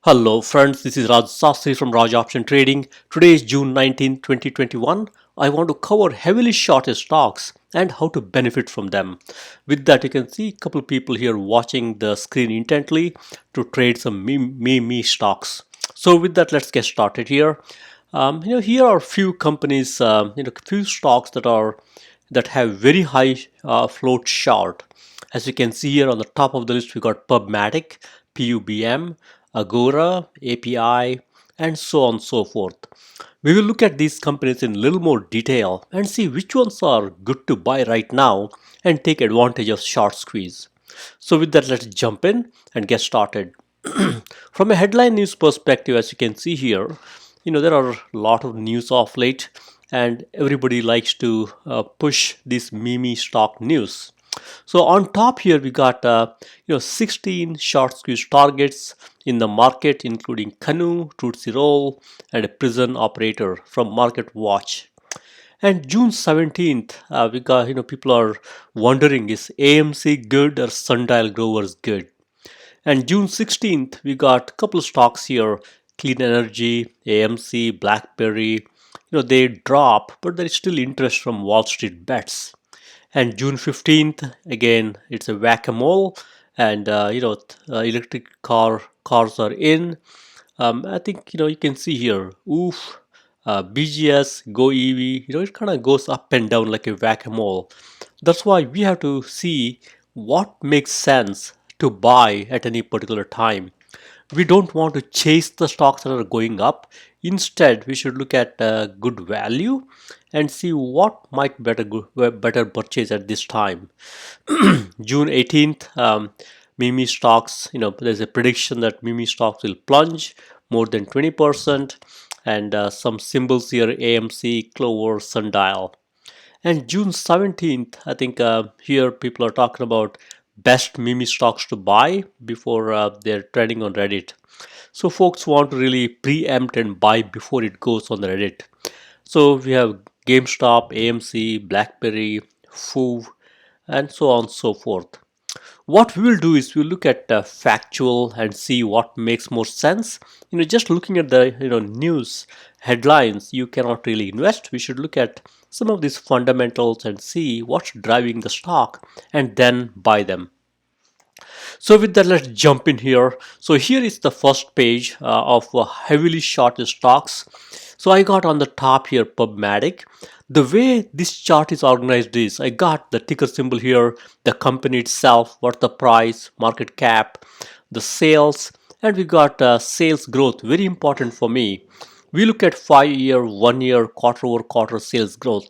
Hello friends, this is Raj Sastry from Raj Option Trading. Today is June 19, 2021. I want to cover heavily shorted stocks and how to benefit from them. With that, you can see a couple of people here watching the screen intently to trade some me stocks. So with that, let's get started here. Here are few companies, few stocks that have very high float short. As you can see here on the top of the list, we got PubMatic, PUBM, Agora, API, and so on and so forth. We will look at these companies in a little more detail and see which ones are good to buy right now and take advantage of short squeeze. So with that, let's jump in and get started. From a headline news perspective, as you can see here, there are a lot of news of late and everybody likes to push this meme stock news. So on top here we got 16 short squeeze targets in the market, including Canoe, Tootsie Roll, and a prison operator from Market Watch. And June 17th, we got people are wondering, is AMC good or Sundial Growers good? And June 16th, we got a couple of stocks here: Clean Energy, AMC, Blackberry. They drop, but there is still interest from Wall Street bets. And June 15th, again, it's a whack-a-mole, and electric cars are in. I think you can see here, oof, BGS, Go EV. It kind of goes up and down like a whack-a-mole. That's why we have to see what makes sense to buy at any particular time. We don't want to chase the stocks that are going up. Instead, we should look at good value and see what might better purchase at this time. June 18th, meme stocks, there's a prediction that meme stocks will plunge more than 20%, and some symbols here: AMC, Clover, Sundial. And June 17th, I think here people are talking about best meme stocks to buy before they're trading on Reddit. So folks want to really preempt and buy before it goes on the Reddit. So we have GameStop, AMC, Blackberry, Foo, and so on and so forth. What we will do is we'll look at factual and see what makes more sense. Just looking at the news headlines, you cannot really invest. We should look at some of these fundamentals and see what's driving the stock and then buy them. So with that, let's jump in here. So here is the first page of heavily shorted stocks. So I got on the top here PubMatic. The way this chart is organized is I got the ticker symbol here, the company itself, what the price, market cap, the sales, and we got sales growth, very important for me. We look at 5-year, 1-year, quarter-over-quarter sales growth.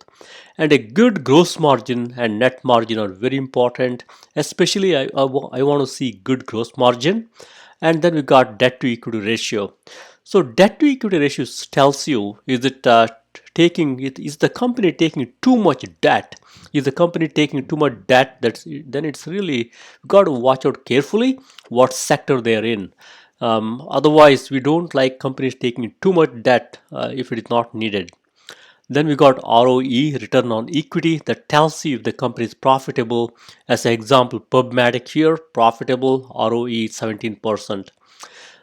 And a good gross margin and net margin are very important. Especially I want to see good gross margin. And then we got debt to equity ratio. So debt to equity ratio tells you, is the company taking too much debt? Is the company taking too much debt? Then it's really got to watch out carefully what sector they're in. Otherwise, we don't like companies taking too much debt if it is not needed. Then we got ROE, return on equity, that tells you if the company is profitable. As an example, PubMatic here, profitable, ROE 17%.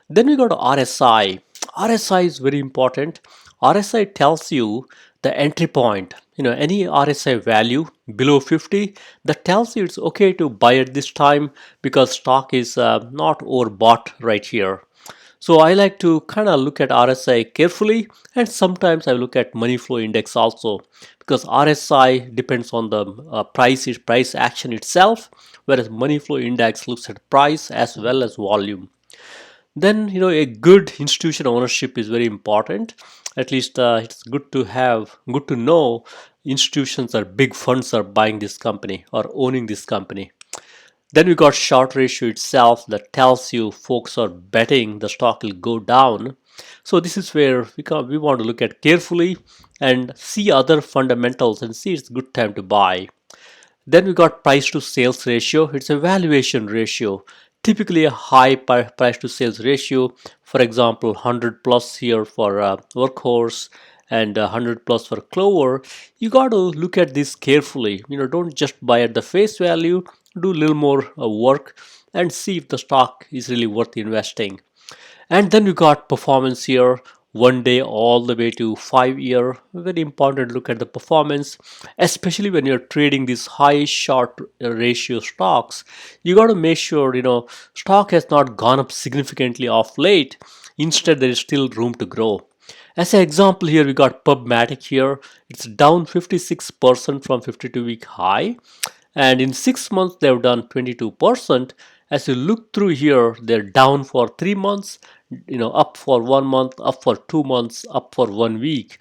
Then we got RSI. RSI is very important. RSI tells you the entry point. Any RSI value below 50, that tells you it's okay to buy at this time because stock is not overbought right here. So I like to kind of look at RSI carefully, and sometimes I look at money flow index also, because RSI depends on the price action itself, whereas money flow index looks at price as well as volume. Then a good institution ownership is very important. At least it's good to know institutions or big funds are buying this company or owning this company. Then we got short ratio itself, that tells you folks are betting the stock will go down. So this is where we want to look at carefully and see other fundamentals and see it's a good time to buy. Then we got price to sales ratio. It's a valuation ratio. Typically a high price to sales ratio. For example, 100 plus here for Workhorse and 100 plus for Clover. You got to look at this carefully. Don't just buy at the face value. Do a little more work and see if the stock is really worth investing. And then we got performance here, 1 day all the way to 5 year. Very important to look at the performance, especially when you're trading these high short ratio stocks. You got to make sure stock has not gone up significantly off late. Instead, there is still room to grow. As an example here, we got PubMatic here. It's down 56% from 52-week high, and in 6 months they've done 22%. As you look through here, they're down for 3 months, up for 1 month, up for 2 months, up for 1 week.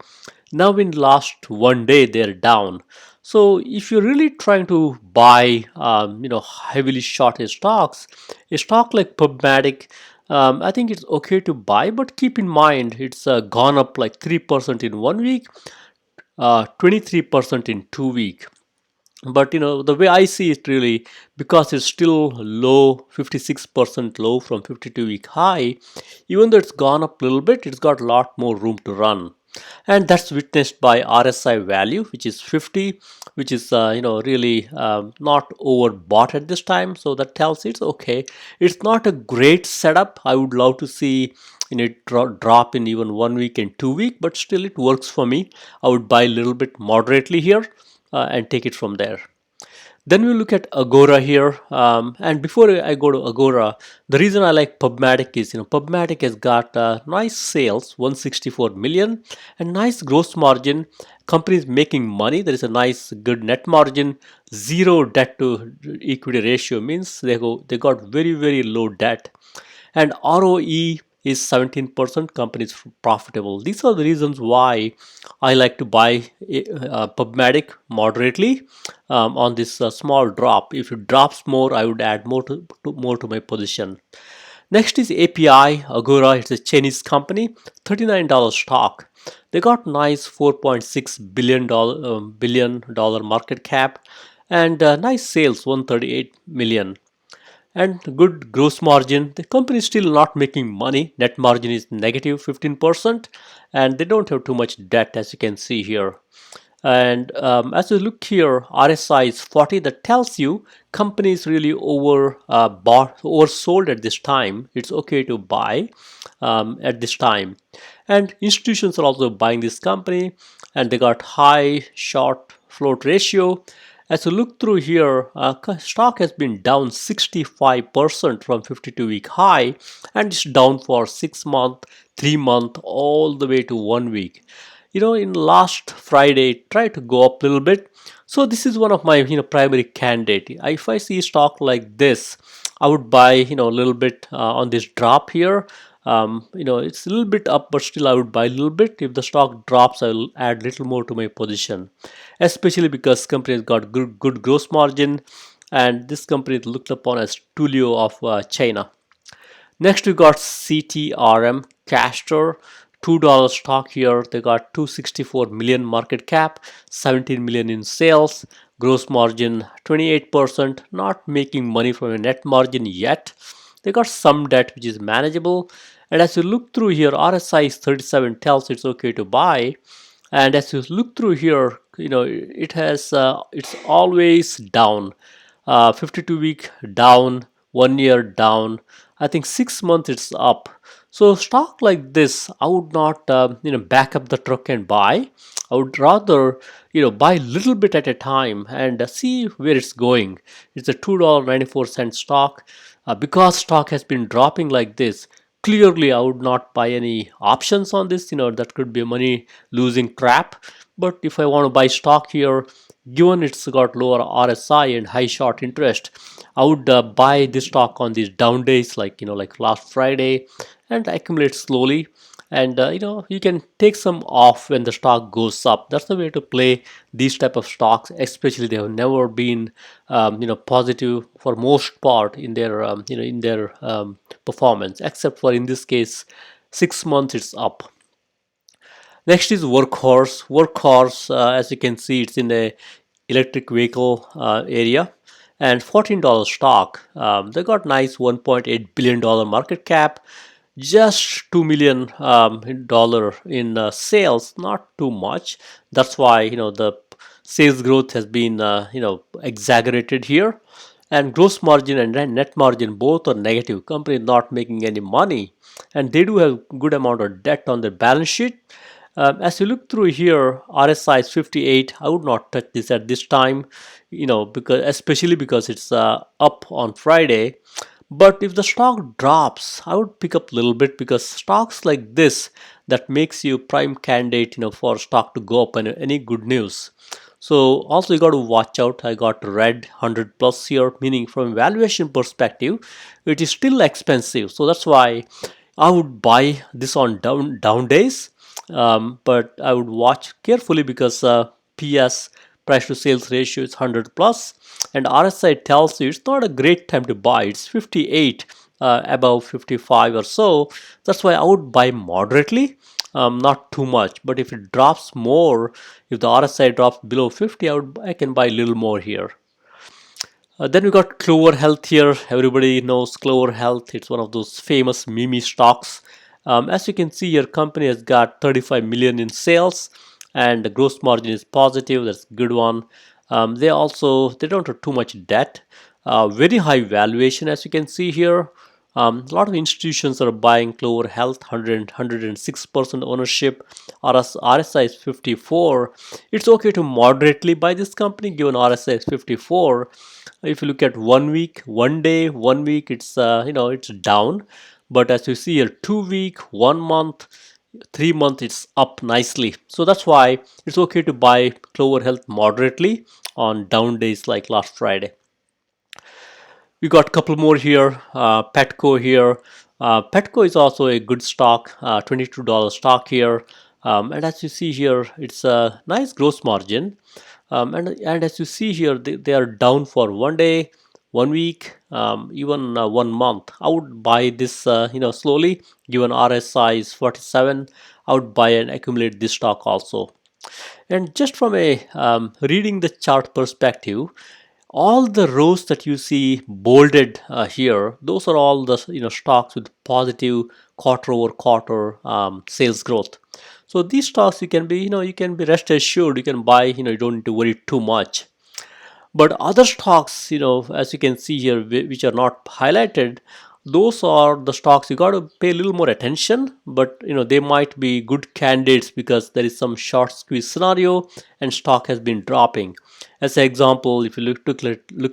Now in last 1 day they're down. So if you're really trying to buy heavily shorted stocks, a stock like PubMatic, I think it's okay to buy, but keep in mind it's gone up like 3% in 1 week, 23% in 2 week. But the way I see it, really, because it's still low, 56% low from 52-week high, even though it's gone up a little bit, it's got a lot more room to run. And that's witnessed by RSI value, which is 50, which is really not overbought at this time. So that tells it's okay. It's not a great setup. I would love to see it drop in even 1 week and 2 week, but still it works for me. I would buy a little bit moderately here and take it from there. Then we look at Agora here, and before I go to Agora, the reason I like PubMatic is PubMatic has got nice sales, 164 million, and nice gross margin. Company is making money. There is a nice good net margin. Zero debt to equity ratio means they got very low debt, and ROE is 17%. Company is profitable. These are the reasons why I like to buy PubMatic moderately on this small drop. If it drops more, I would add more to my position. Next is API Agora. It's a Chinese company, $39 stock. They got nice $4.6 billion market cap, and nice sales, 138 million, and good gross margin. The company is still not making money. Net margin is negative 15%, and they don't have too much debt, as you can see here. And as you look here, RSI is 40. That tells you company is really oversold at this time. It's okay to buy at this time. And institutions are also buying this company, and they got high short float ratio. As you look through here, stock has been down 65% from 52-week high, and it's down for 6 month, 3 month, all the way to 1 week. In last Friday, it tried to go up a little bit. So this is one of my primary candidate. If I see stock like this, I would buy a little bit on this drop here. It's a little bit up, but still I would buy a little bit. If the stock drops, I will add a little more to my position, especially because company has got good gross margin, and this company is looked upon as Tulio of China. Next we got CTRM Castor, $2 stock here. They got 264 million market cap, 17 million in sales, gross margin 28%, not making money from a net margin yet. They got some debt which is manageable, and as you look through here, RSI is 37, tells it's okay to buy. And as you look through here, it's always down. 52-week down, 1 year down. I think 6 months it's up. So stock like this, I would not back up the truck and buy. I would rather buy a little bit at a time and see where it's going. It's a $2.94 stock. Because stock has been dropping like this, clearly I would not buy any options on this. That could be a money losing trap. But if I want to buy stock here, given it's got lower RSI and high short interest, I would buy this stock on these down days, like last Friday, and accumulate slowly. And you can take some off when the stock goes up. That's the way to play these type of stocks, especially they have never been positive for most part in their performance, except for in this case 6 months it's up. Next is Workhorse. Workhorse, as you can see, it's in the electric vehicle area, and $14 stock. They got nice $1.8 billion market cap, just $2 million in sales, not too much. That's why the sales growth has been exaggerated here. and gross margin and net margin both are negative. Company is not making any money, and they do have good amount of debt on their balance sheet. As you look through here, RSI is 58. I would not touch this at this time, because especially because it's up on Friday. But if the stock drops, I would pick up a little bit, because stocks like this that makes you prime candidate, for stock to go up and any good news. So also you got to watch out. I got red 100 plus here, meaning from valuation perspective, it is still expensive. So that's why I would buy this on down days. But I would watch carefully, because PS, price to sales ratio, is 100 plus, and RSI tells you it's not a great time to buy. It's 58, above 55 or so. That's why I would buy moderately, not too much. But if it drops more, if the RSI drops below 50, I can buy a little more here. Then we got Clover Health here. Everybody knows Clover Health. It's one of those famous meme stocks. As you can see, your company has got 35 million in sales, and the gross margin is positive. That's a good one. They don't have too much debt. Very high valuation, as you can see here. A lot of institutions are buying Clover Health, 106% ownership. RSI is 54. It's okay to moderately buy this company given RSI is 54. If you look at 1 week, 1 day, 1 week, it's down. But as you see here, 2 week, 1 month, 3 month, it's up nicely. So that's why it's okay to buy Clover Health moderately on down days like last Friday. We got a couple more here. Petco here. Petco is also a good stock, $22 stock here. And as you see here, it's a nice gross margin. And as you see here, they are down for 1 day, 1 week, even 1 month. I would buy this, slowly. Given RSI is 47, I would buy and accumulate this stock also. And just from a reading the chart perspective, all the rows that you see bolded here, those are all the stocks with positive quarter over quarter sales growth. So these stocks you can be rest assured you can buy. You don't need to worry too much. But other stocks, as you can see here, which are not highlighted, those are the stocks you got to pay a little more attention. But they might be good candidates because there is some short squeeze scenario and stock has been dropping. As an example, if you look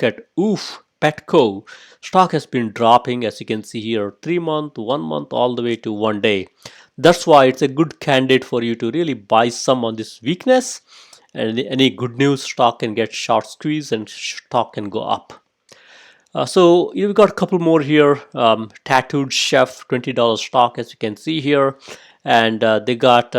at WOOF Petco, stock has been dropping, as you can see here, 3 month, 1 month, all the way to 1 day. That's why it's a good candidate for you to really buy some on this weakness. And any good news, stock can get short squeeze and stock can go up. So you've got a couple more here. Tattooed Chef, $20 stock, as you can see here, and they got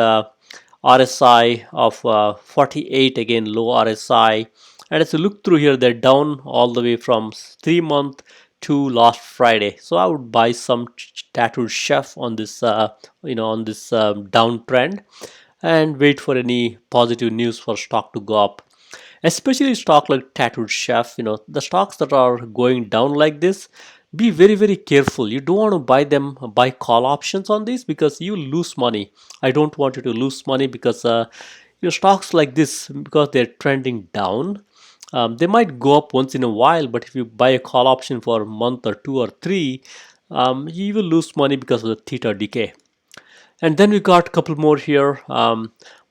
RSI of 48, again low RSI. And as you look through here, they're down all the way from 3 month to last Friday. So I would buy some Tattooed Chef on this downtrend, and wait for any positive news for stock to go up. Especially stock like Tattooed Chef, the stocks that are going down like this, be very, very careful. You don't want to buy call options on these, because you lose money. I don't want you to lose money, because stocks like this, because they're trending down, they might go up once in a while, but if you buy a call option for a month or 2 or 3, you will lose money because of the theta decay. And then we got a couple more here.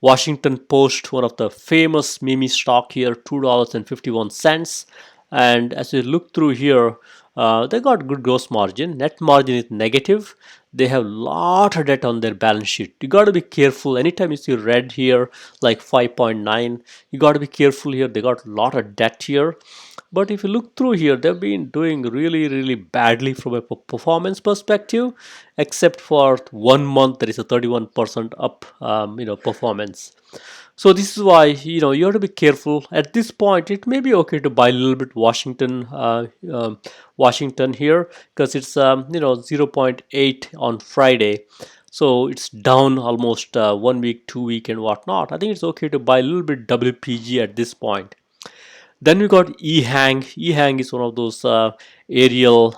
Washington Post, one of the famous meme stock here, $2.51. And as you look through here, they got good gross margin. Net margin is negative. They have a lot of debt on their balance sheet. You got to be careful. Anytime you see red here, like 5.9, you got to be careful here. They got a lot of debt here. But if you look through here, they've been doing really, really badly from a performance perspective, except for 1 month, there is a 31% up, performance. So this is why, you have to be careful. At this point, it may be okay to buy a little bit Washington here, because it's, 0.8 on Friday. So it's down almost 1 week, 2 week and whatnot. I think it's okay to buy a little bit WPG at this point. Then we got EHang. EHang is one of those aerial,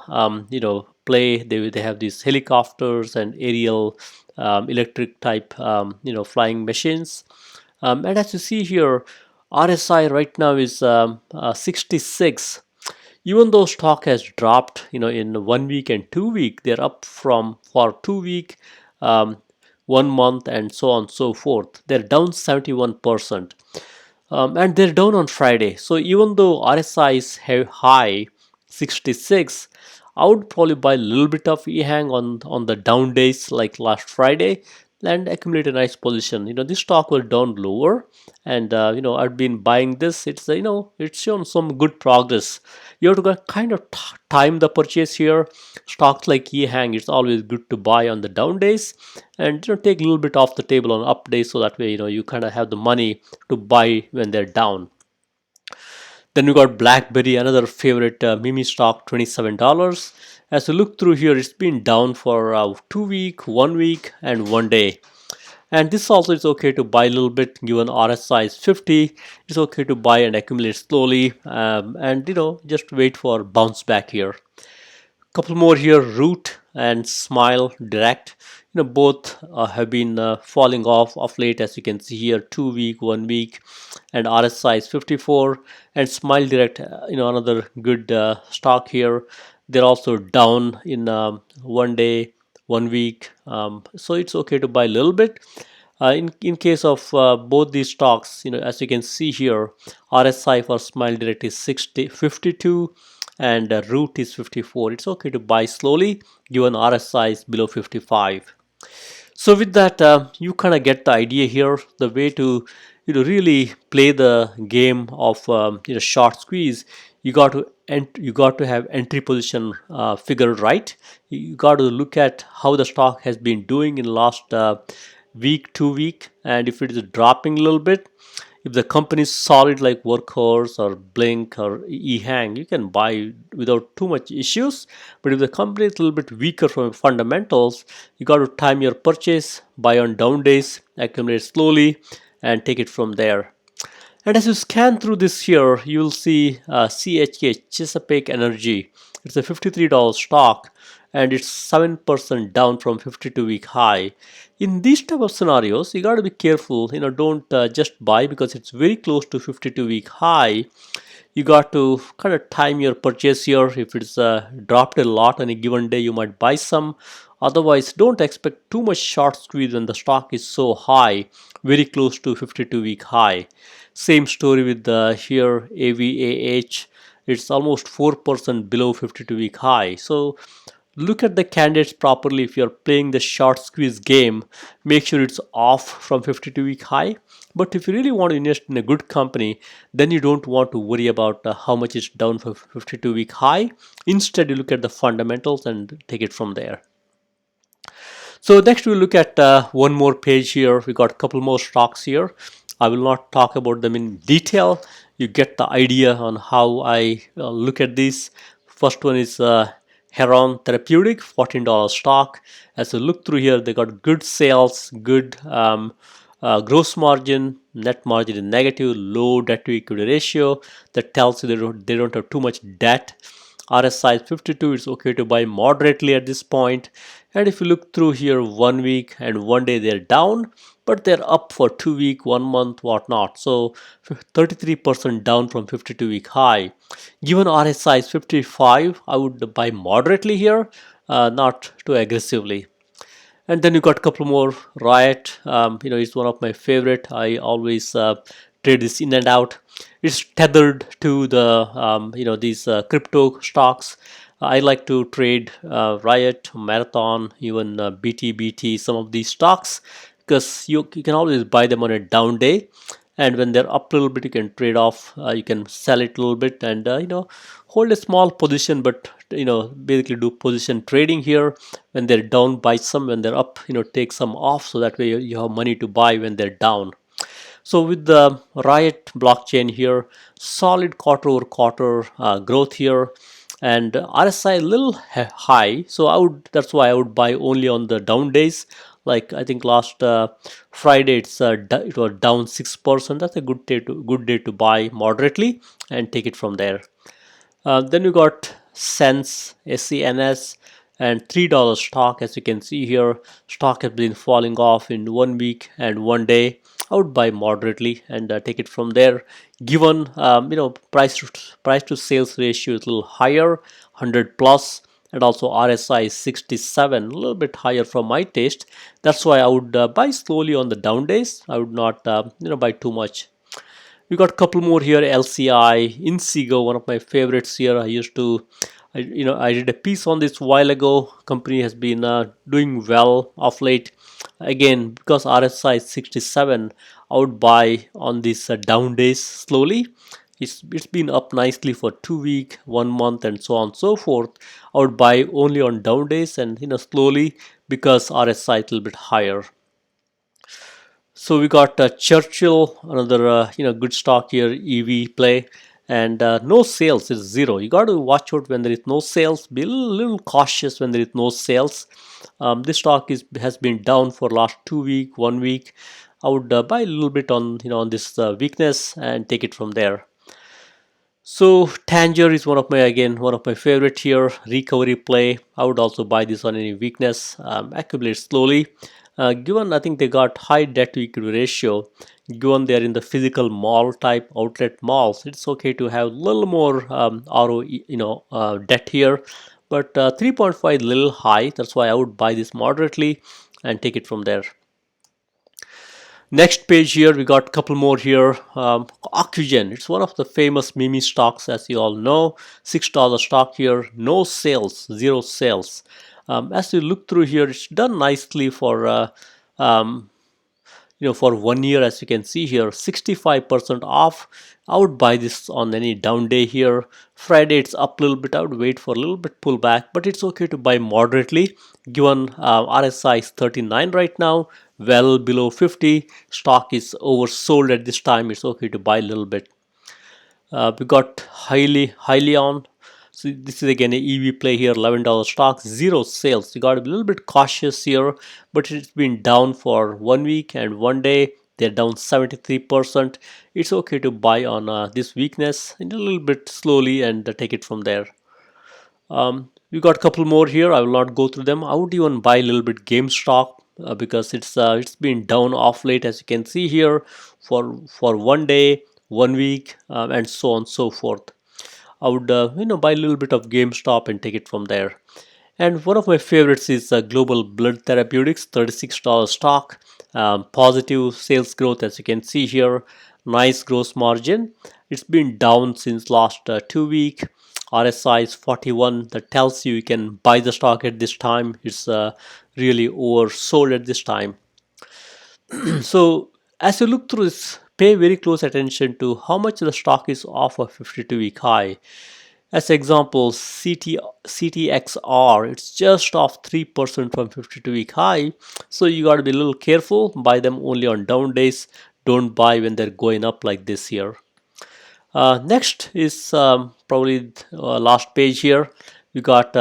play. They have these helicopters and aerial electric type, flying machines. And as you see here, RSI right now is 66. Even though stock has dropped, in 1 week and 2 week, they're up from for 2 week, um, 1 month, and so on and so forth. They're down 71%. And they're down on Friday. So even though RSI is high 66, I would probably buy a little bit of EHang on the down days like last Friday and accumulate a nice position. This stock was down lower, and I've been buying this. It's shown some good progress. You have to kind of time the purchase here. Stocks like EHang, it's always good to buy on the down days, and take a little bit off the table on up days, so that way you kind of have the money to buy when they're down. Then we got Blackberry, another favorite meme stock, $27. As we look through here, it's been down for 2 week, 1 week, and 1 day. And this also is okay to buy a little bit, given RSI is 50. It's okay to buy and accumulate slowly, and just wait for bounce back here. Couple more here, Root and SmileDir. Both have been falling off of late, as you can see here, 2 week, 1 week, and RSI is 54. And SmileDir, another good stock here. They're also down in 1 day, 1 week, so it's okay to buy a little bit. In case of both these stocks, as you can see here, RSI for SmileDir is 52, and Root is 54. It's okay to buy slowly, given RSI is below 55. So with that, you kind of get the idea here. The way to really play the game of short squeeze, you got to have entry position figured right. You got to look at how the stock has been doing in last week, 2 week, and if it is dropping a little bit, if the company is solid like Workhorse or Blink or EHang, you can buy without too much issues. But if the company is a little bit weaker from fundamentals, you got to time your purchase, buy on down days, accumulate slowly, and take it from there. And as you scan through this here, you'll see CHK, Chesapeake Energy. It's a $53 stock, and it's 7% down from 52-week high. In these type of scenarios, you got to be careful. Don't just buy because it's very close to 52-week high. You got to kind of time your purchase here. If it's dropped a lot on a given day, you might buy some. Otherwise, don't expect too much short squeeze when the stock is so high, very close to 52-week high. Same story with the here AVAH. It's almost 4% below 52-week high. So look at the candidates properly. If you're playing the short squeeze game, make sure it's off from 52-week high. But if you really want to invest in a good company, then you don't want to worry about how much it's down for 52-week high. Instead, you look at the fundamentals and take it from there. So next we'll look at one more page here. We got a couple more stocks here. I will not talk about them in detail. You get the idea on how I look at these. First one is Heron Therapeutic, $14 stock. As you look through here, they got good sales, good gross margin, net margin is negative, low debt to equity ratio. That tells you they don't have too much debt. RSI is 52. It's okay to buy moderately at this point. And if you look through here, 1 week and 1 day, they're down, but they're up for 2 week, 1 month, whatnot. So 33% down from 52-week high. Given RSI is 55, I would buy moderately here, not too aggressively. And then you got a couple more. Riot, it's one of my favorite. I always trade this in and out. It's tethered to the these crypto stocks. I like to trade Riot, Marathon, even BTBT, some of these stocks, because you can always buy them on a down day, and when they're up a little bit, you can trade off. You can sell it a little bit and hold a small position, but basically do position trading here. When they're down, buy some. When they're up, take some off, so that way you have money to buy when they're down. So with the Riot blockchain here, solid quarter over quarter growth here, and RSI a little high. So that's why I would buy only on the down days. Like I think last Friday it was down 6%. That's a good day to buy moderately and take it from there. Then we got SENS, SENS, and $3 stock. As you can see here, stock has been falling off in 1 week and 1 day. I would buy moderately and take it from there. Given price to sales ratio is a little higher, 100 plus, and also RSI is 67, a little bit higher from my taste. That's why I would buy slowly on the down days. I would not buy too much. We got a couple more here. LCI Inseego, one of my favorites here. I did a piece on this a while ago. Company has been doing well of late. Again, because RSI is 67, I would buy on these down days slowly. It's been up nicely for 2 weeks, 1 month, and so on and so forth. I would buy only on down days and slowly because RSI is a little bit higher. So we got Churchill, another good stock here, EV play, and no sales is zero. You got to watch out when there is no sales. Be a little cautious when there is no sales. This stock has been down for last 2 weeks, 1 week. I would buy a little bit on on this weakness and take it from there. So Tanger is one of my favorite here, recovery play. I would also buy this on any weakness, accumulate slowly. Given I think they got high debt to equity ratio, given they're in the physical mall type outlet malls, it's okay to have a little more ROE debt here, but 3.5 little high. That's why I would buy this moderately and take it from there. Next page here, we got a couple more here. Oxygen, it's one of the famous meme stocks, as you all know. $6 stock here, no sales, zero sales. As you look through here, it's done nicely for for 1 year. As you can see here, 65% off. I would buy this on any down day here. Friday it's up a little bit. I would wait for a little bit pullback, but it's okay to buy moderately given RSI is 39 right now, well below 50. Stock is oversold at this time. It's okay to buy a little bit. We got highly on. So this is again a EV play here, $11 stock, zero sales. You got to be a little bit cautious here, but it's been down for 1 week and 1 day. They're down 73%. It's okay to buy on this weakness a little bit slowly and take it from there. We got a couple more here. I will not go through them. I would even buy a little bit GameStop because it's been down off late, as you can see here, for 1 day, 1 week, and so on and so forth. I would buy a little bit of GameStop and take it from there. And one of my favorites is Global Blood Therapeutics, $36 stock. Positive sales growth, as you can see here. Nice gross margin. It's been down since last 2 weeks. RSI is 41. That tells you can buy the stock at this time. It's really oversold at this time. So as you look through this, pay very close attention to how much the stock is off a 52-week high. As example, CTXR, it's just off 3% from 52-week high. So you got to be a little careful. Buy them only on down days. Don't buy when they're going up like this here. Next is probably last page here. We got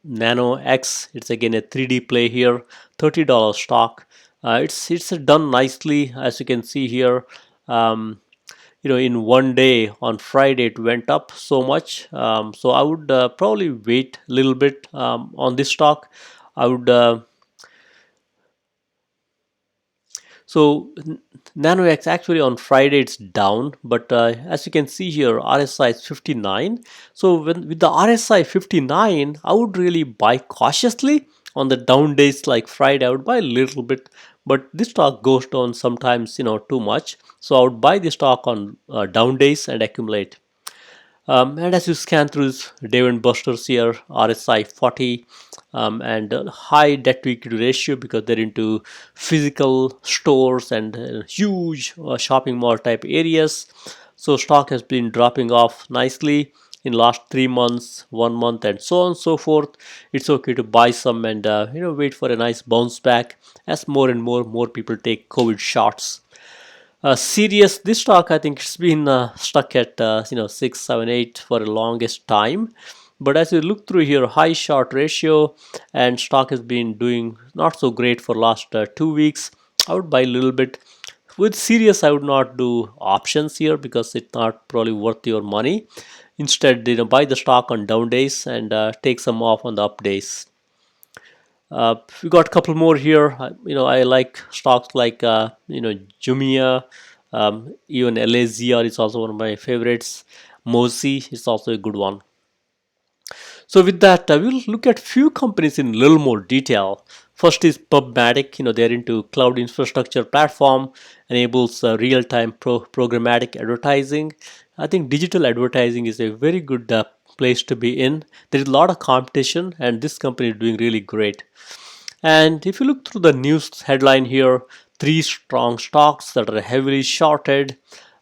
Nano X. It's again a 3D play here, $30 stock. It's done nicely, as you can see here. In 1 day on Friday it went up so much. So I would probably wait a little bit on this stock. I would So NanoX actually on Friday it's down, but as you can see here, RSI is 59. So with the RSI 59, I would really buy cautiously. On the down days like Friday, I would buy a little bit, but this stock goes down sometimes, too much. So I would buy this stock on down days and accumulate. And as you scan through this Dave & Buster's here, RSI 40, and high debt to equity ratio because they're into physical stores and huge shopping mall type areas. So stock has been dropping off nicely in last 3 months, 1 month, and so on and so forth. It's okay to buy some and wait for a nice bounce back as more and more people take COVID shots. Serious, this stock I think it's been stuck at 6, 7, 8 for the longest time. But as you look through here, high short ratio, and stock has been doing not so great for last 2 weeks. I would buy a little bit. With Serious, I would not do options here because it's not probably worth your money. Instead, buy the stock on down days and take some off on the up days. We got a couple more here. I like stocks like Jumia, even LAZR is also one of my favorites. Mozi is also a good one. So with that, we'll look at few companies in a little more detail. First is PubMatic. They're into cloud infrastructure platform, enables real-time programmatic advertising. I think digital advertising is a very good place to be in. There is a lot of competition, and this company is doing really great. And if you look through the news headline here, three strong stocks that are heavily shorted,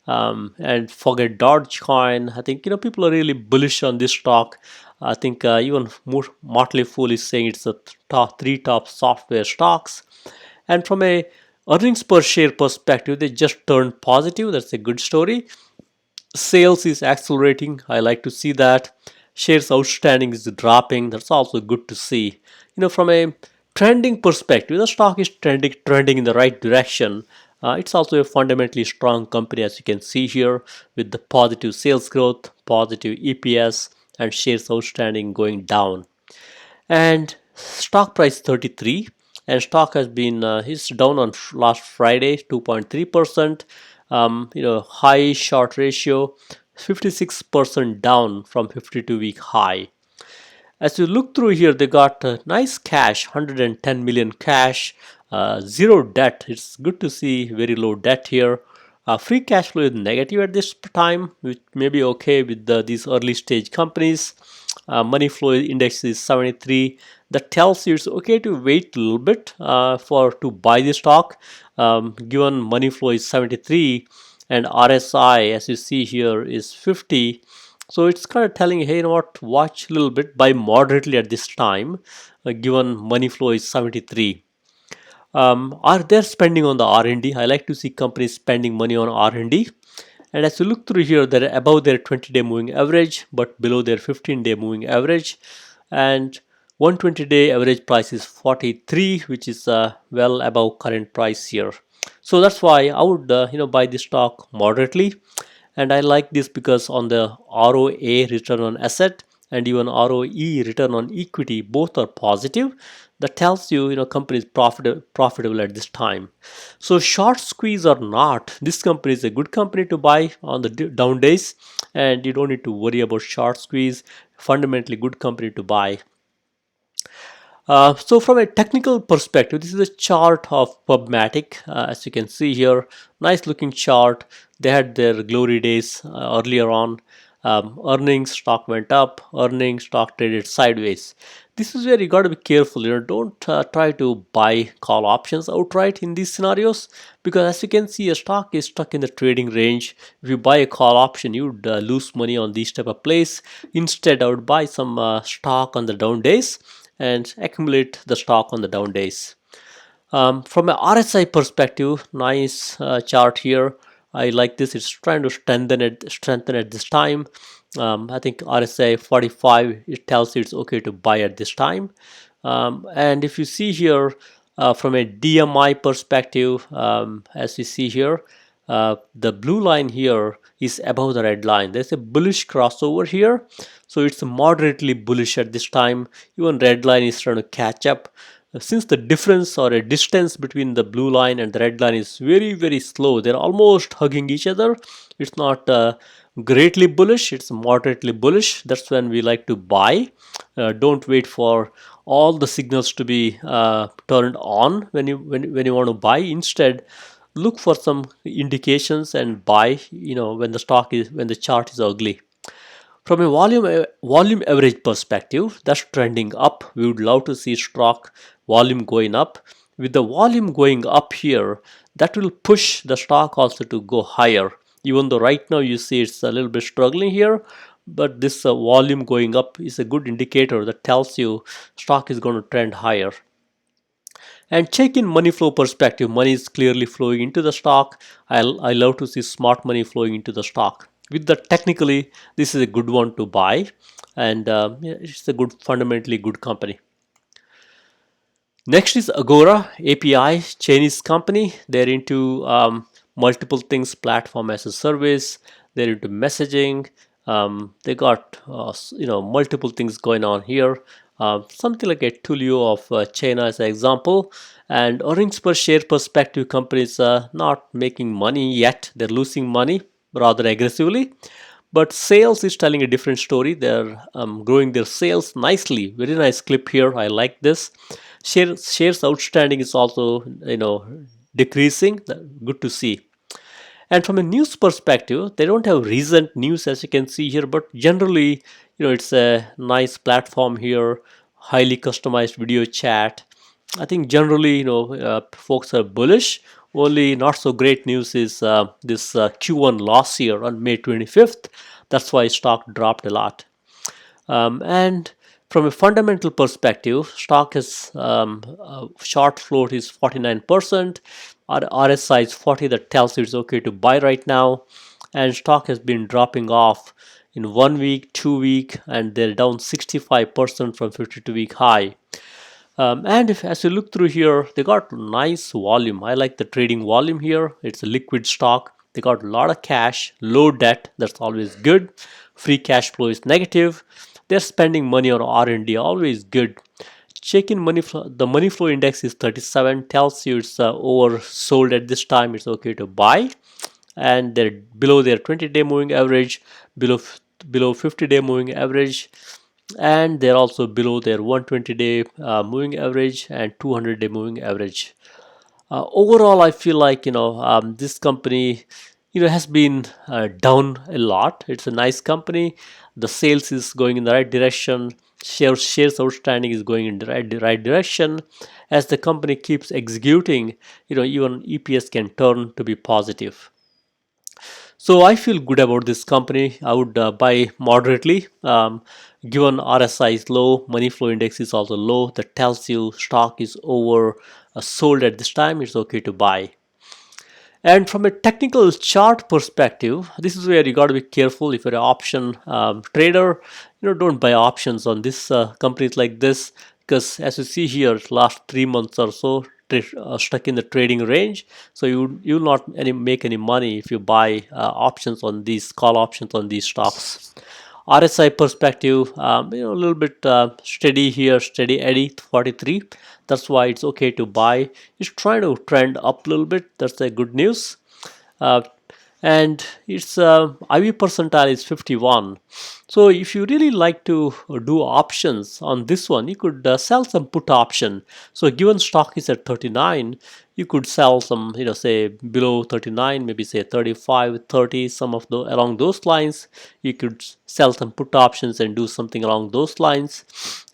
and forget Dogecoin. I think people are really bullish on this stock. I think even Motley Fool is saying it's the top software stocks. And from a earnings per share perspective, they just turned positive. That's a good story. Sales is accelerating. I like to see that. Shares outstanding is dropping. That's also good to see. From a trending perspective, the stock is trending in the right direction. It's also a fundamentally strong company, as you can see here, with the positive sales growth, positive EPS, and shares outstanding going down. And stock price 33, and stock has been is down on last Friday 2.3%. High short ratio 56% down from 52-week high. As you look through here, they got nice cash, 110 million cash, zero debt. It's good to see very low debt here. Free cash flow is negative at this time, which may be okay with these early stage companies. Money flow index is 73. That tells you it's okay to wait a little bit to buy the stock. Given money flow is 73 and RSI, as you see here, is 50. So it's kind of telling you, hey, watch a little bit, buy moderately at this time, given money flow is 73. Are they spending on the R&D? I like to see companies spending money on R&D. And as you look through here, they're above their 20-day moving average, but below their 15-day moving average. And 120-day average price is 43, which is well above current price here. So that's why I would buy this stock moderately. And I like this because on the ROA, return on asset, and even ROE, return on equity, both are positive. That tells you, company is profitable at this time. So short squeeze or not, this company is a good company to buy on the down days, and you don't need to worry about short squeeze. Fundamentally good company to buy. So from a technical perspective, this is a chart of PubMatic. As you can see here, nice looking chart. They had their glory days earlier on. Earnings, stock went up. Earnings, stock traded sideways. This is where you got to be careful. Don't try to buy call options outright in these scenarios, because as you can see, a stock is stuck in the trading range. If you buy a call option, you'd lose money on these type of plays. Instead, I would buy some stock on the down days and accumulate the stock on the down days. From an RSI perspective, nice chart here. I like this. It's trying to strengthen at this time. I think RSI 45, it tells you it's okay to buy at this time. And if you see here from a DMI perspective, as you see here, the blue line here is above the red line. There's a bullish crossover here, so it's moderately bullish at this time. Even red line is trying to catch up. Since the difference or a distance between the blue line and the red line is very slow, they're almost hugging each other. It's not greatly bullish, it's moderately bullish. That's when we like to buy. Don't wait for all the signals to be turned on when you want to buy. Instead, look for some indications and buy when the chart is ugly. From a volume average perspective, that's trending up. We would love to see stock volume going up. With the volume going up here, that will push the stock also to go higher. Even though right now you see it's a little bit struggling here, but this volume going up is a good indicator that tells you stock is going to trend higher. And check in money flow perspective. Money is clearly flowing into the stock. I love to see smart money flowing into the stock. With the technically, this is a good one to buy, and it's a fundamentally good company. Next is Agora API, Chinese company. They're into multiple things, platform as a service. They're into messaging. They got multiple things going on here. Something like a Tulio of China as an example, and earnings per share perspective, companies are not making money yet. They're losing money rather aggressively, but sales is telling a different story. They're growing their sales nicely. Very nice clip here. I like this. Shares outstanding is also decreasing. Good to see. And from a news perspective, they don't have recent news as you can see here, but generally, it's a nice platform here, highly customized video chat. I think generally, folks are bullish. Only not so great news is this Q1 loss here on May 25th. That's why stock dropped a lot. And from a fundamental perspective, stock has short float is 49%, RSI is 40. That tells you it's okay to buy right now, and stock has been dropping off in 1 week, 2 week, and they're down 65% from 52-week high. And as you look through here, they got nice volume. I like the trading volume here. It's a liquid stock. They got a lot of cash, low debt. That's always good. Free cash flow is negative. They're spending money on R&D, always good. Check-in money flow. The money flow index is 37. Tells you it's oversold at this time. It's okay to buy. And they're below their 20-day moving average, below 50-day moving average, and they're also below their 120-day moving average and 200-day moving average. Overall, I feel like this company has been down a lot. It's a nice company. The sales is going in the right direction. Shares outstanding is going in the right direction. As the company keeps executing, even EPS can turn to be positive. So I feel good about this company. I would buy moderately. Given RSI is low, money flow index is also low. That tells you stock is over sold at this time. It's okay to buy. And from a technical chart perspective, this is where you got to be careful. If you're an option trader, don't buy options on this companies like this, because as you see here, last 3 months or so, stuck in the trading range. So you'll not make any money if you buy options on these call options on these stocks. RSI perspective, a little bit steady here, steady Eddie 43. That's why it's okay to buy. It's trying to trend up a little bit. That's a good news. Uh, and its IV percentile is 51. So if you really like to do options on this one, you could sell some put option. So given stock is at 39, you could sell some, say below 39, maybe say 35, 30, some of the along those lines. You could sell some put options and do something along those lines.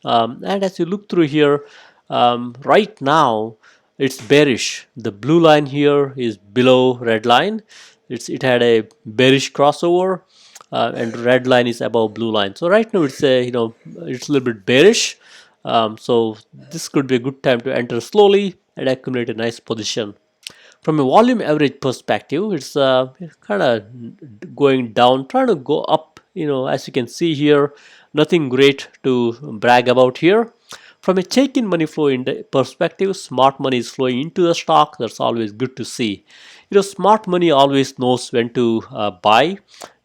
And as you look through here, right now it's bearish. The blue line here is below red line. It had a bearish crossover, and red line is above blue line. So right now it's a it's a little bit bearish. So this could be a good time to enter slowly and accumulate a nice position. From a volume average perspective, it's kind of going down, trying to go up. As you can see here, nothing great to brag about here. From a check-in money flow perspective, smart money is flowing into the stock. That's always good to see. Smart money always knows when to buy.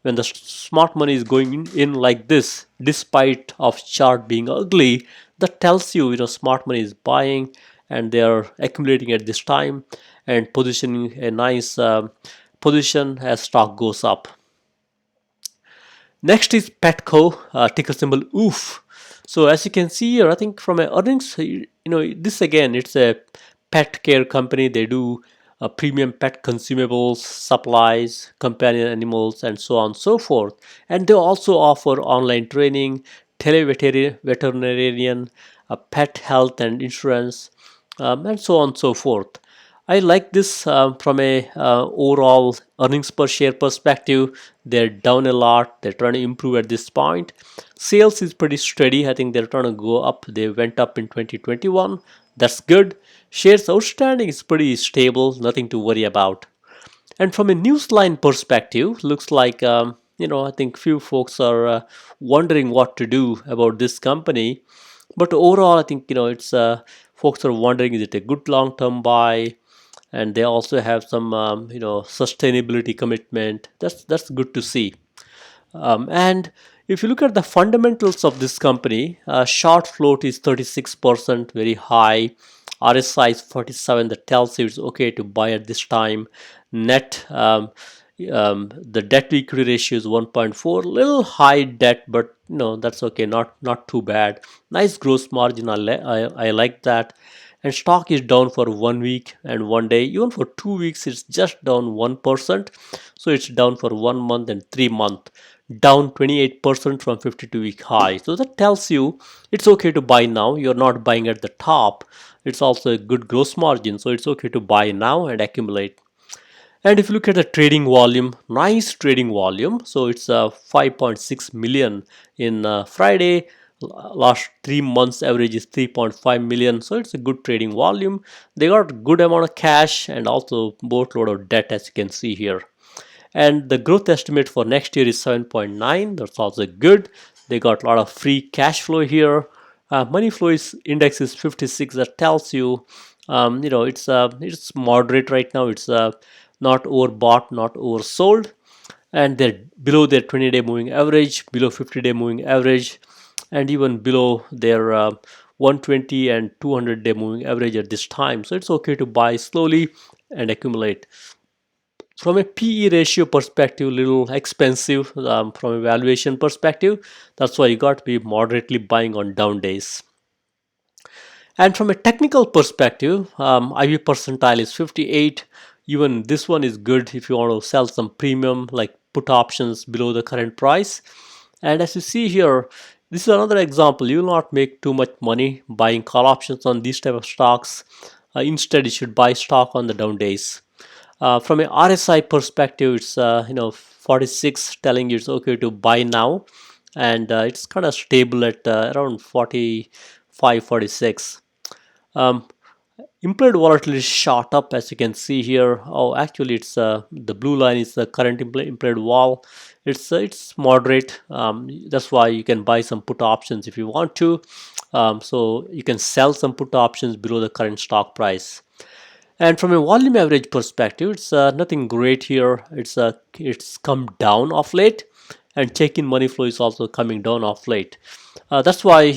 When the smart money is going in like this, despite of chart being ugly, that tells you, smart money is buying and they are accumulating at this time and positioning a nice position as stock goes up. Next is Petco, ticker symbol WOOF. So as you can see here, I think from a earnings, this again, it's a pet care company. They do premium pet consumables, supplies, companion animals, and so on and so forth. And they also offer online training, televeterinarian, pet health and insurance, and so on and so forth. I like this from a overall earnings per share perspective. They're down a lot. They're trying to improve at this point. Sales is pretty steady. I think they're trying to go up. They went up in 2021. That's good. Shares outstanding is pretty stable. Nothing to worry about. And from a news line perspective, looks like I think few folks are wondering what to do about this company. But overall, I think it's folks are wondering, is it a good long-term buy? And they also have some sustainability commitment. That's good to see. And if you look at the fundamentals of this company, short float is 36%, very high. RSI is 47, that tells you it's okay to buy at this time. Net, the debt to equity ratio is 1.4, little high debt, but that's okay, not too bad. Nice gross margin, I like that. And stock is down for 1 week and 1 day. Even for 2 weeks, it's just down 1%. So it's down for 1 month and 3 months, down 28% from 52-week high. So that tells you it's okay to buy now. You're not buying at the top. It's also a good gross margin, so it's okay to buy now and accumulate. And if you look at the trading volume, nice trading volume. So it's 5.6 million in Friday. Last 3 months average is 3.5 million. So it's a good trading volume. They got good amount of cash and also boatload of debt, as you can see here. And the growth estimate for next year is 7.9. That's also good. They got a lot of free cash flow here. Money flow index is 56. That tells you, it's moderate right now. It's not overbought, not oversold, and they're below their 20-day moving average, below 50-day moving average, and even below their 120 and 200-day moving average at this time. So it's okay to buy slowly and accumulate. From a PE ratio perspective, little expensive from a valuation perspective. That's why you got to be moderately buying on down days. And from a technical perspective, IV percentile is 58. Even this one is good if you want to sell some premium like put options below the current price. And as you see here, this is another example. You will not make too much money buying call options on these type of stocks. Instead, you should buy stock on the down days. From a RSI perspective, it's 46, telling you it's okay to buy now, and it's kind of stable at around 45, 46. Implied volatility shot up, as you can see here. Oh, actually, it's the blue line is the current implied vol. It's moderate. That's why you can buy some put options if you want to. So you can sell some put options below the current stock price. And from a volume average perspective, it's nothing great here. It's come down of late, and check-in money flow is also coming down of late. That's why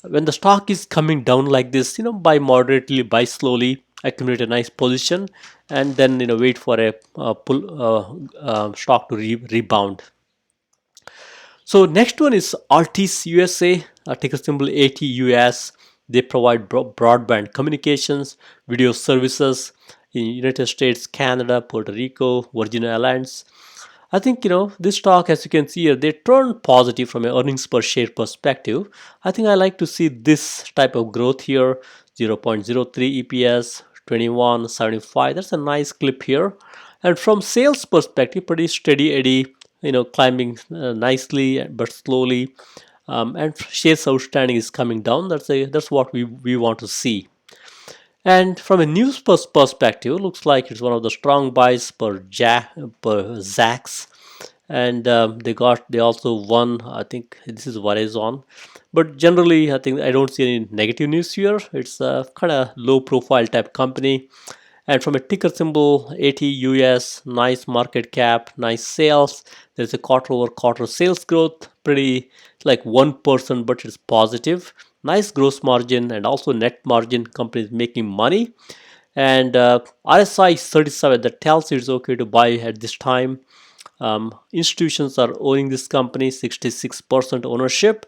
when the stock is coming down like this, buy moderately, buy slowly, accumulate a nice position, and then wait for a stock to rebound. So next one is Altice USA, ticker symbol ATUS. They provide broadband communications, video services in United States, Canada, Puerto Rico, Virgin Islands. I think this stock, as you can see here, they turned positive from an earnings per share perspective. I think I like to see this type of growth here. 0.03 EPS, 21.75. That's a nice clip here. And from sales perspective, pretty steady eddy, climbing nicely but slowly. And shares outstanding is coming down. That's what we want to see. And from a news perspective, looks like it's one of the strong buys per Zacks. And they also won. I think this is Verizon, but generally I think I don't see any negative news here. It's a kind of low profile type company. And from a ticker symbol ATUS, nice market cap, nice sales. There's a quarter over quarter sales growth, pretty like 1%, but it's positive. Nice gross margin and also net margin. Company is making money. And RSI is 37. That tells you it's okay to buy at this time. Institutions are owning this company, 66% ownership.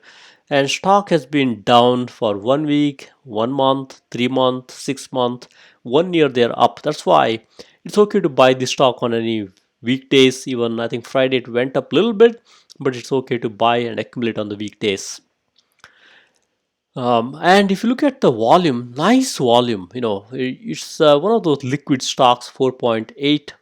And stock has been down for 1 week, 1 month, 3 months, 6 months, 1 year they're up. That's why it's okay to buy this stock on any weekdays. Even I think Friday it went up a little bit, but it's okay to buy and accumulate on the weekdays. And if you look at the volume, nice volume. It's one of those liquid stocks. 4.8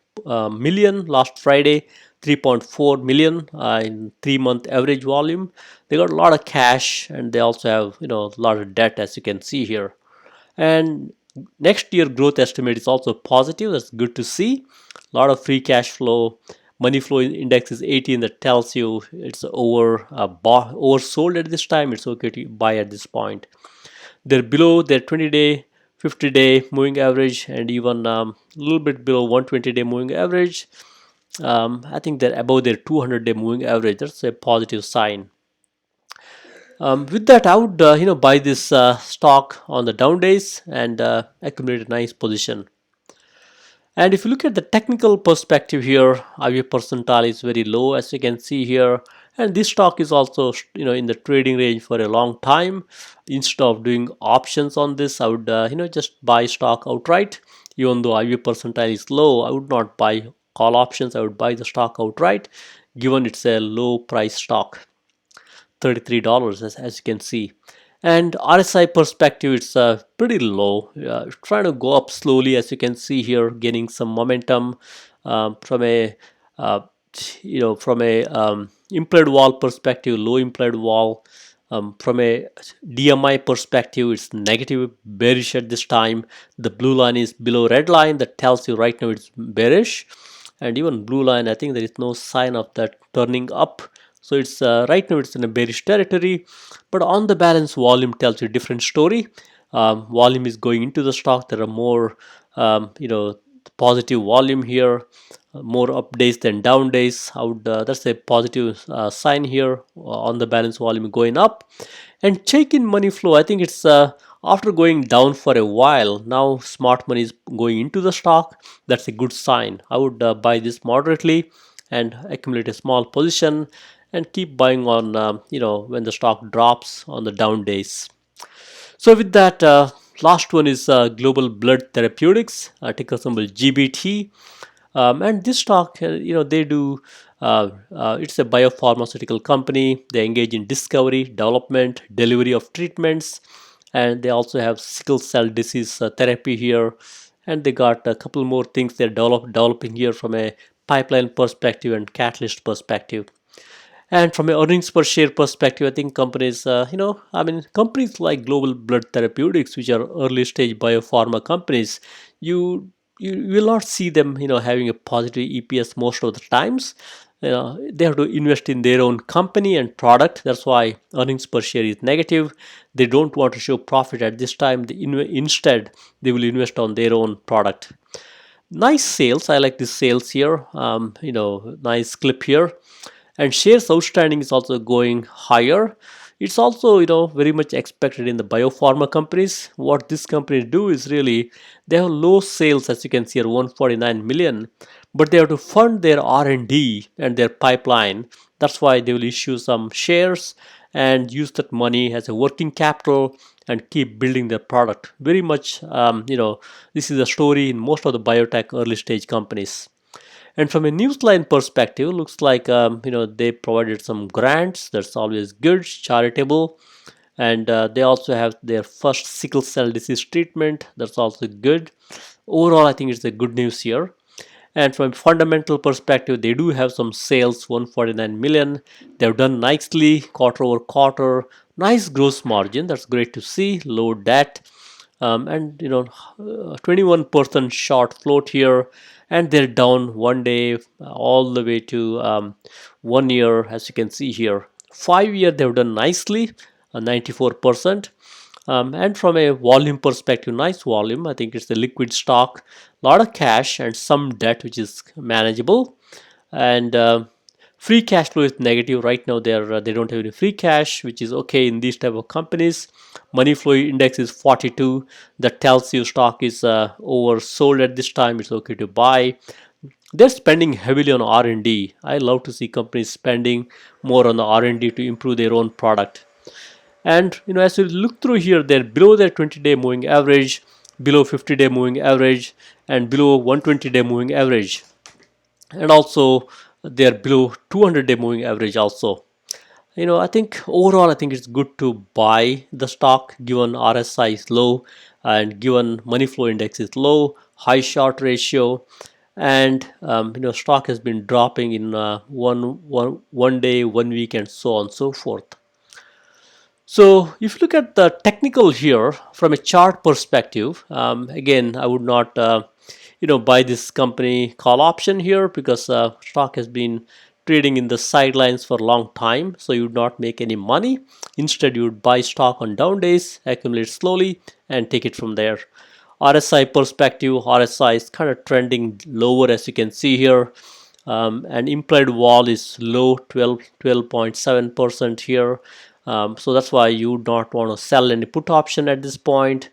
million last Friday, 3.4 million in 3-month average volume. They got a lot of cash, and they also have a lot of debt, as you can see here. And next year growth estimate is also positive. That's good to see. A lot of free cash flow. Money flow index is 18. That tells you it's oversold at this time. It's okay to buy at this point. They're below their 20-day, 50-day moving average, and even a little bit below 120-day moving average. I think they're above their 200-day moving average. That's a positive sign. With that, I would buy this stock on the down days and accumulate a nice position. And if you look at the technical perspective here, IVA percentile is very low, as you can see here. And this stock is also in the trading range for a long time. Instead of doing options on this, I would just buy stock outright. Even though IVA percentile is low, I would not buy call options. I would buy the stock outright, given it's a low price stock. $33 as you can see. And RSI perspective, it's pretty low. It's trying to go up slowly, as you can see here, gaining some momentum from a implied wall perspective, low implied wall. From a DMI perspective, it's negative, bearish at this time. The blue line is below red line. That tells you right now it's bearish. And even blue line, I think there is no sign of that turning up. So it's right now it's in a bearish territory, but on the balance, volume tells you a different story. Volume is going into the stock. There are more positive volume here, more up days than down days. That's a positive sign here. On the balance, volume going up. And check in money flow, I think it's after going down for a while, now smart money is going into the stock. That's a good sign. I would buy this moderately and accumulate a small position and keep buying on when the stock drops on the down days. So with that, last one is Global Blood Therapeutics, ticker symbol GBT. And this stock, they do, it's a biopharmaceutical company. They engage in discovery, development, delivery of treatments, and they also have sickle cell disease therapy here. And they got a couple more things they're developing here from a pipeline perspective and catalyst perspective. And from an earnings per share perspective, I think companies, companies like Global Blood Therapeutics, which are early stage biopharma companies, you will not see them, having a positive EPS most of the times. They have to invest in their own company and product. That's why earnings per share is negative. They don't want to show profit at this time. Instead, they will invest on their own product. Nice sales. I like this sales here. Nice clip here. And shares outstanding is also going higher. It's also very much expected in the biopharma companies. What this company do is really they have low sales, as you can see, are 149 million, but they have to fund their R&D and their pipeline. That's why they will issue some shares and use that money as a working capital and keep building their product. Very much this is a story in most of the biotech early stage companies. And from a newsline perspective, looks like they provided some grants. That's always good, charitable, and they also have their first sickle cell disease treatment. That's also good. Overall, I think it's a good news here. And from a fundamental perspective, they do have some sales, 149 million. They've done nicely quarter over quarter. Nice gross margin. That's great to see. Low debt. And 21% short float here, and they're down one day all the way to 1 year, as you can see here. 5 year they've done nicely, 94%. And from a volume perspective, nice volume. I think it's a liquid stock, a lot of cash and some debt, which is manageable. And free cash flow is negative right now. They don't have any free cash, which is okay in these type of companies. Money flow index is 42. That tells you stock is oversold at this time. It's okay to buy. They're spending heavily on R&D. I love to see companies spending more on the R&D to improve their own product. And as you look through here, they're below their 20-day moving average, below 50-day moving average, and below 120-day moving average. And also they're below 200-day moving average also. I think overall, I think it's good to buy the stock given RSI is low and given money flow index is low, high short ratio, and stock has been dropping in one day, 1 week, and so on and so forth. So if you look at the technical here from a chart perspective, again, I would not buy this company call option here because stock has been trading in the sidelines for a long time, so you would not make any money. Instead, you would buy stock on down days, accumulate slowly, and take it from there. RSI perspective, RSI is kind of trending lower, as you can see here. and implied vol is low, 12.7% here. So that's why you do not want to sell any put option at this point.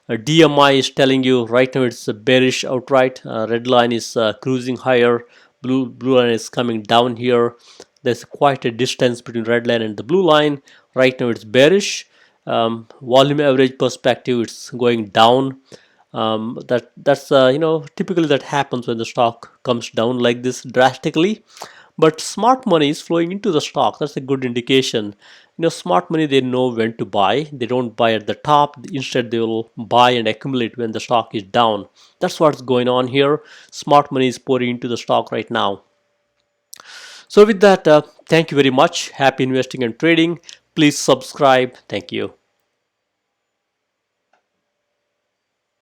DMI is telling you right now it's bearish outright. Red line is cruising higher, blue line is coming down here. There's quite a distance between red line and the blue line. Right now it's bearish. Volume average perspective, it's going down. That's typically that happens when the stock comes down like this drastically. But smart money is flowing into the stock. That's a good indication. Smart money, they know when to buy. They don't buy at the top. Instead, they will buy and accumulate when the stock is down. That's what's going on here. Smart money is pouring into the stock right now. So with that, thank you very much. Happy investing and trading. Please subscribe. Thank you.